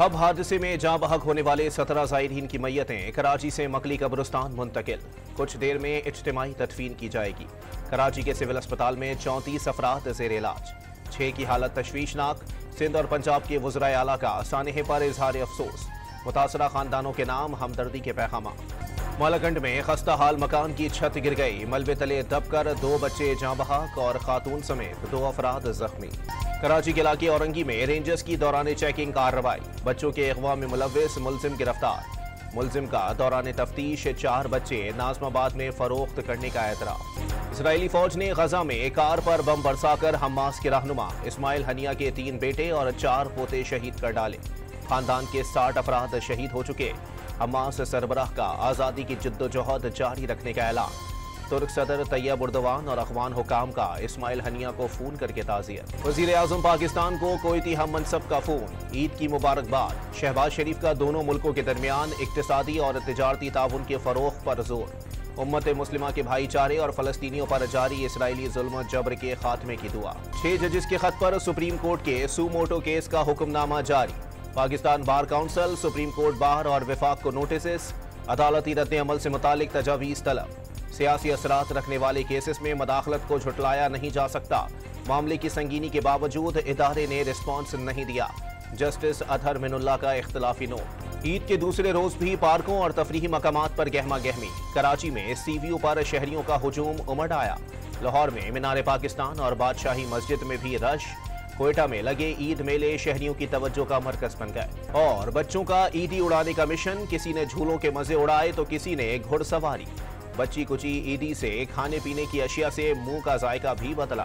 Hub हादसे में जाँ बहक होने वाले 17 ज़ायरीन की मैयतें कराची से मकली कब्रिस्तान मुंतकिल। कुछ देर में इज्तिमाई तदफीन की जाएगी। कराची के सिविल अस्पताल में 34 अफराद ज़ेर इलाज, 6 की हालत तशवीशनाक। सिंध और पंजाब के वज़राए आला का सानहे पर इजहार अफसोस, मुतासरा खानदानों के नाम हमदर्दी के पैगाम। मालाकंड में खस्ता हाल मकान की छत गिर गई, मलबे तले दबकर 2 बच्चे जाँ बहक और खातून समेत 2 अफराद जख्मी। कराची के इलाके औरंगी में रेंजर्स की दौरान चेकिंग कार्रवाई, बच्चों के अगवा में मुलव्विस मुलजिम गिरफ्तार। मुलजिम का दौरान तफ्तीश 4 बच्चे नाज़माबाद में फरोख्त करने का एतराफ़। इसराइली फौज ने गजा में कार पर बम बरसाकर हमास के रहनुमा इस्माइल हनिया के 3 बेटे और 4 पोते शहीद कर डाले। खानदान के 60 अफराद शहीद हो चुके। हमास सरबराह का आज़ादी की जद्दोजहद जारी रखने का ऐलान। तुर्क सदर तैयब उर्दवान और अखवान हुकाम का इस्माइल हनिया को फोन करके ताज़ियत। वज़ीर आज़म पाकिस्तान को कोयती हम मनसब का फोन, ईद की मुबारकबाद। शहबाज शरीफ का दोनों मुल्कों के दरमियान इक्तिसादी और तिजारती ताउन के फरोग़ पर जोर। उम्मत मुस्लिमा के भाईचारे और फ़लस्तीनियों पर जारी इसराइली जुल्म जबर के खात्मे की दुआ। 6 जजेस के खत पर सुप्रीम कोर्ट के सुमोटो केस का हुक्मनामा जारी। Pakistan bar council, supreme court bar और विफाक को नोटिस। अदालती रद्द अमल से मुतालिक तजावीज़ तलब। सियासी असरात रखने वाले केसेस में मदाखलत को झुटलाया नहीं जा सकता। मामले की संगीनी के बावजूद इदारे ने रिस्पॉन्स नहीं दिया। जस्टिस अतहर मिनुल्लाह का इख्तिलाफी नोट। ईद के दूसरे रोज भी पार्कों और तफरीही मकामात पर गहमा गहमी। कराची में सीवीओ पर शहरियों का हुजूम उमड़ आया। लाहौर में मीनार पाकिस्तान और बादशाही मस्जिद में भी रश। कोयटा में लगे ईद मेले शहरियों की तवज्जो का मरकज बन गए। और बच्चों का ईदी उड़ाने का मिशन, किसी ने झूलों के मजे उड़ाए तो किसी ने घुड़सवारी। बच्ची कुची ईदी से खाने पीने की अशिया से मुंह का जायका भी बदला।